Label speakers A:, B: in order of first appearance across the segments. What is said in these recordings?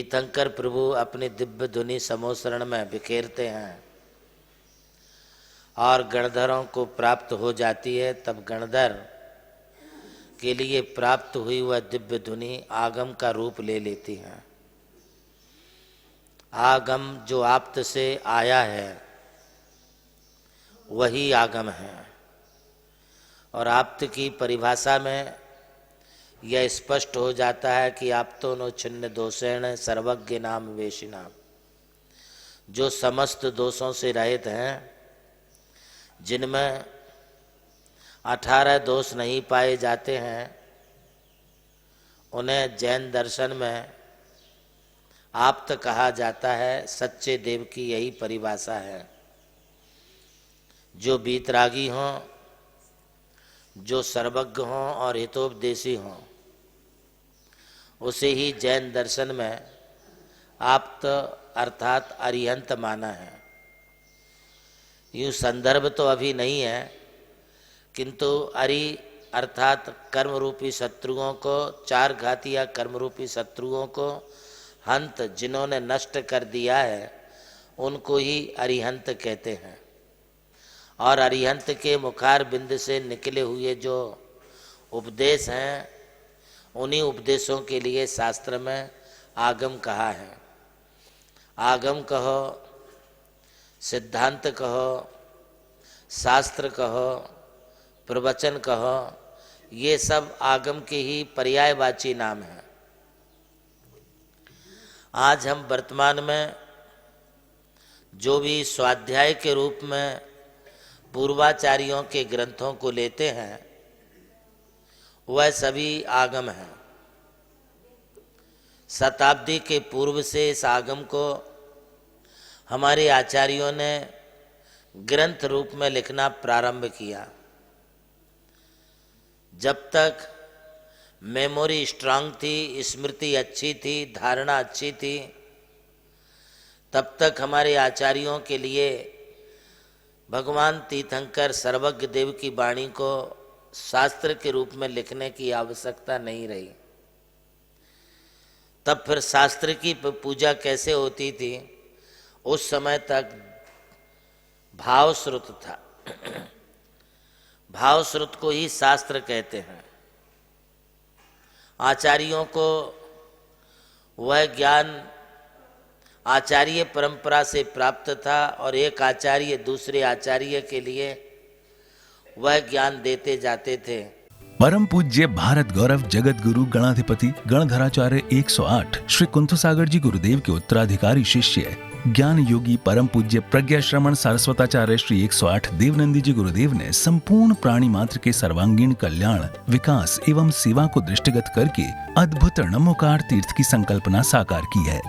A: तीर्थंकर प्रभु अपनी दिव्य धुनि समोसरण में बिखेरते हैं और गणधरों को प्राप्त हो जाती है, तब गणधर के लिए प्राप्त हुई वह दिव्य धुनि आगम का रूप ले लेती है। आगम जो आप्त से आया है वही आगम है। और आप्त की परिभाषा में यह स्पष्ट हो जाता है कि आप्तो नो छिन्न दोषेण सर्वज्ञ नाम वेशिनाम, जो समस्त दोषों से रहित हैं, जिनमें 18 दोष नहीं पाए जाते हैं, उन्हें जैन दर्शन में आप्त कहा जाता है। सच्चे देव की यही परिभाषा है। जो बीतरागी हों, जो सर्वज्ञ हों और हितोपदेशी हों, उसे ही जैन दर्शन में आप्त अर्थात अरिहंत माना है। यूँ संदर्भ तो अभी नहीं है, किंतु अरि अर्थात कर्म रूपी शत्रुओं को, चार घाती या कर्म रूपी शत्रुओं को हंत जिन्होंने नष्ट कर दिया है, उनको ही अरिहंत कहते हैं। और अरिहंत के मुखार बिंद से निकले हुए जो उपदेश हैं, उन्हीं उपदेशों के लिए शास्त्र में आगम कहा है। आगम कहो, सिद्धांत कहो, शास्त्र कहो, प्रवचन कहो, ये सब आगम के ही पर्यायवाची नाम हैं। आज हम वर्तमान में जो भी स्वाध्याय के रूप में पूर्वाचार्यों के ग्रंथों को लेते हैं, वह सभी आगम हैं। शताब्दी के पूर्व से इस आगम को हमारे आचार्यों ने ग्रंथ रूप में लिखना प्रारंभ किया। जब तक मेमोरी स्ट्रांग थी, स्मृति अच्छी थी, धारणा अच्छी थी, तब तक हमारे आचार्यों के लिए भगवान तीर्थंकर सर्वज्ञ देव की वाणी को शास्त्र के रूप में लिखने की आवश्यकता नहीं रही। तब फिर शास्त्र की पूजा कैसे होती थी? उस समय तक भावश्रुत था। भावश्रुत को ही शास्त्र कहते हैं। आचार्यों को वह ज्ञान आचार्य परंपरा से प्राप्त था और एक आचार्य दूसरे आचार्य के लिए वह ज्ञान देते जाते थे।
B: परम पूज्य भारत गौरव जगत गुरु गणाधिपति गणधराचार्य 108 श्री कुंथसागर जी गुरुदेव के उत्तराधिकारी शिष्य ज्ञान योगी परम पूज्य प्रज्ञा श्रमण सारस्वताचार्य श्री 108 देवनंदी जी गुरुदेव ने संपूर्ण प्राणी मात्र के सर्वांगीण कल्याण, विकास एवं सेवा को दृष्टिगत करके अद्भुत नमोकार तीर्थ की संकल्पना साकार की है,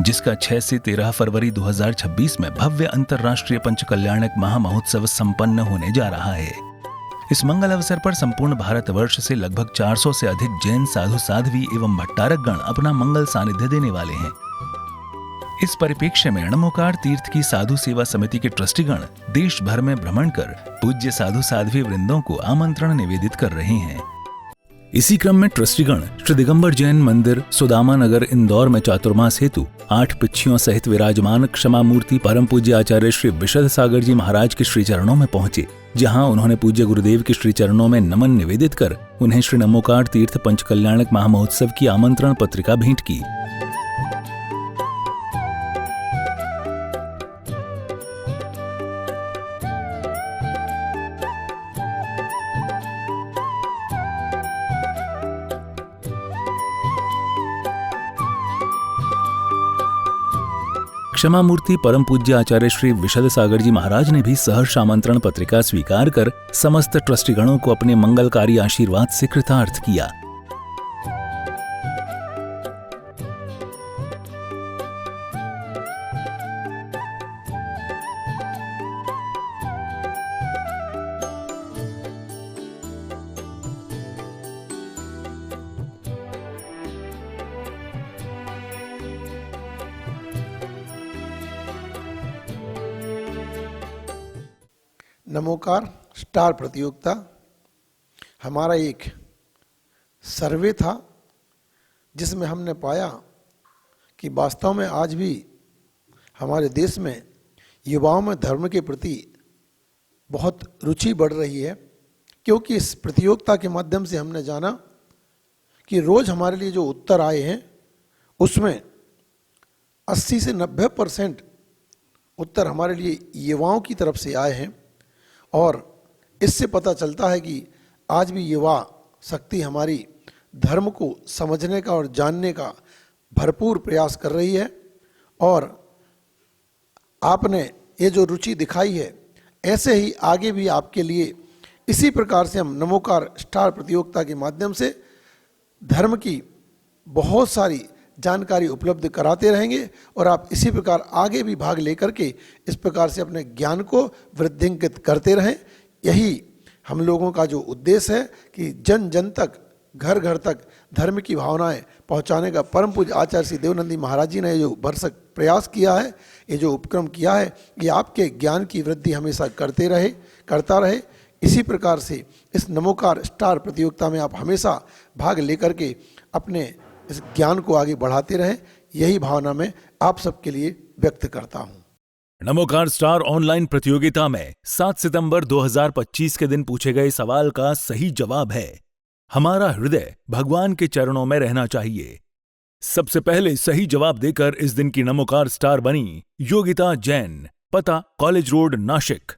B: जिसका 6 से 13 फरवरी 2026 में भव्य अंतर्राष्ट्रीय पंचकल्याणक महामहोत्सव संपन्न होने जा रहा है। इस मंगल अवसर पर संपूर्ण भारतवर्ष से लगभग 400 से अधिक जैन साधु साध्वी एवं भट्टारक गण अपना मंगल सानिध्य देने वाले हैं। इस परिप्रेक्ष्य में नमोकार तीर्थ की साधु सेवा समिति के ट्रस्टीगण देश भर में भ्रमण कर पूज्य साधु साध्वी वृंदों को आमंत्रण निवेदित कर रहे हैं। इसी क्रम में ट्रस्टीगण श्री दिगंबर जैन मंदिर सुदामा नगर इंदौर में चातुर्मास हेतु 8 पिच्छियों सहित विराजमान क्षमा मूर्ति परम पूज्य आचार्य श्री विशद सागर जी महाराज के श्री चरणों में पहुंचे, जहां उन्होंने पूज्य गुरुदेव के श्री चरणों में नमन निवेदित कर उन्हें श्री नमोकार तीर्थ पंचकल्याणक महामहोत्सव की आमंत्रण पत्रिका भेंट की। क्षमा मूर्ति परम पूज्य आचार्य श्री विशद सागर जी महाराज ने भी सहर्ष आमंत्रण पत्रिका स्वीकार कर समस्त ट्रस्टीगणों को अपने मंगलकारी आशीर्वाद से कृतार्थ किया।
C: नमोकार स्टार प्रतियोगिता हमारा एक सर्वे था, जिसमें हमने पाया कि वास्तव में आज भी हमारे देश में युवाओं में धर्म के प्रति बहुत रुचि बढ़ रही है, क्योंकि इस प्रतियोगिता के माध्यम से हमने जाना कि रोज हमारे लिए जो उत्तर आए हैं उसमें 80 से 90% उत्तर हमारे लिए युवाओं की तरफ से आए हैं। और इससे पता चलता है कि आज भी युवा शक्ति हमारी धर्म को समझने का और जानने का भरपूर प्रयास कर रही है। और आपने ये जो रुचि दिखाई है, ऐसे ही आगे भी आपके लिए इसी प्रकार से हम नमोकार स्टार प्रतियोगिता के माध्यम से धर्म की बहुत सारी जानकारी उपलब्ध कराते रहेंगे और आप इसी प्रकार आगे भी भाग लेकर के इस प्रकार से अपने ज्ञान को वृद्धिंकित करते रहें। यही हम लोगों का जो उद्देश्य है कि जन जन तक, घर घर तक धर्म की भावनाएं पहुंचाने का परम पूज्य आचार्य श्री देवनंदी महाराज जी ने जो भरसक प्रयास किया है, ये जो उपक्रम किया है, ये आपके ज्ञान की वृद्धि हमेशा करता रहे। इसी प्रकार से इस नमोकार स्टार प्रतियोगिता में आप हमेशा भाग लेकर के अपने इस ज्ञान को आगे बढ़ाते रहें, यही भावना मैं आप सबके लिए व्यक्त करता हूँ।
B: नमोकार स्टार ऑनलाइन प्रतियोगिता में 7 सितंबर 2025 के दिन पूछे गए सवाल का सही जवाब है, हमारा हृदय भगवान के चरणों में रहना चाहिए। सबसे पहले सही जवाब देकर इस दिन की नमोकार स्टार बनी योगिता जैन, पता college road, Nashik.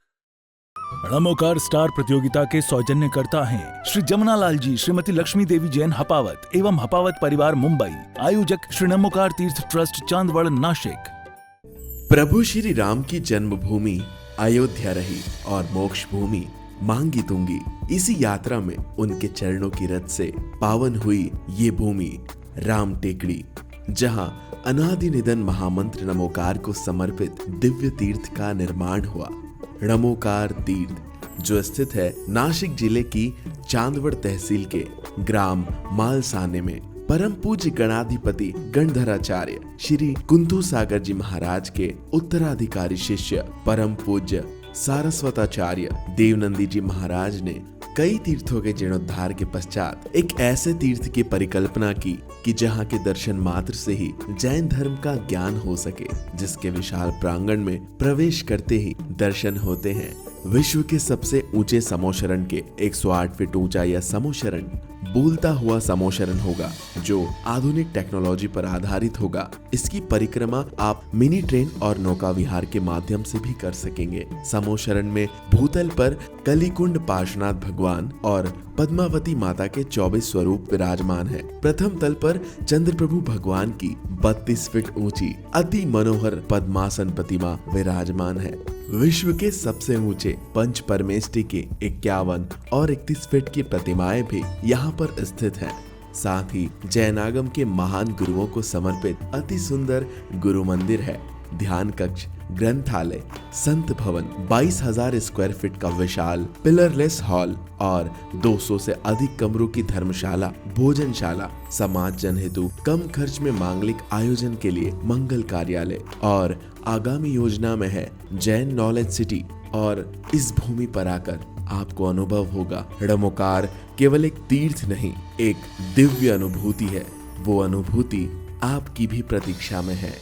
B: Namokar star प्रतियोगिता के सौजन्यकर्ता हैं श्री जमुनालाल जी, श्रीमती लक्ष्मी देवी जैन हपावत एवं हपावत परिवार, मुंबई। आयोजक श्री नमोकार तीर्थ ट्रस्ट, चांदवड़, नासिक।
D: प्रभु श्री राम की जन्मभूमि अयोध्या रही और मोक्ष भूमि मांगी तुंगी। इसी यात्रा में उनके चरणों की रथ से पावन हुई ये भूमि राम टेकड़ी, जहां अनादि निधन महामंत्र नमोकार को समर्पित दिव्य तीर्थ का निर्माण हुआ। नमोकार तीर्थ जो स्थित है नासिक जिले की चांदवड़ तहसील के ग्राम मालसाने में, परम पूज्य गणाधिपति गणधराचार्य श्री कुंथू सागर जी महाराज के उत्तराधिकारी शिष्य परम पूज्य सारस्वताचार्य देवनंदी जी महाराज ने कई तीर्थों के जीर्णोद्धार के पश्चात एक ऐसे तीर्थ की परिकल्पना की कि जहां के दर्शन मात्र से ही जैन धर्म का ज्ञान हो सके, जिसके विशाल प्रांगण में प्रवेश करते ही दर्शन होते हैं विश्व के सबसे ऊंचे समोशरण के 108 फीट ऊंचा यह समोशरण बोलता हुआ समोशरण होगा, जो आधुनिक टेक्नोलॉजी पर आधारित होगा। इसकी परिक्रमा आप मिनी ट्रेन और नौका विहार के माध्यम से भी कर सकेंगे। समोशरण में भूतल पर कलिकुंड पार्श्वनाथ भगवान और पद्मावती माता के 24 स्वरूप विराजमान है। प्रथम तल पर चंद्रप्रभु भगवान की 32 फीट ऊंची अति मनोहर पद्मासन प्रतिमा विराजमान है। विश्व के सबसे ऊंचे पंच परमेष्टि के 51 और 31 फीट की प्रतिमाएं भी यहाँ पर स्थित हैं। साथ ही जैनागम के महान गुरुओं को समर्पित अति सुंदर गुरु मंदिर है। ध्यान कक्ष, ग्रंथालय, संत भवन, 22,000 स्क्वायर फीट का विशाल पिलरलेस हॉल और 200 से अधिक कमरों की धर्मशाला, भोजनशाला, समाज जन हेतु कम खर्च में मांगलिक आयोजन के लिए मंगल कार्यालय और आगामी योजना में है जैन नॉलेज सिटी। और इस भूमि पर आकर आपको अनुभव होगा नमोकार केवल एक तीर्थ नहीं, एक दिव्य अनुभूति है। वो अनुभूति आपकी भी प्रतीक्षा में है।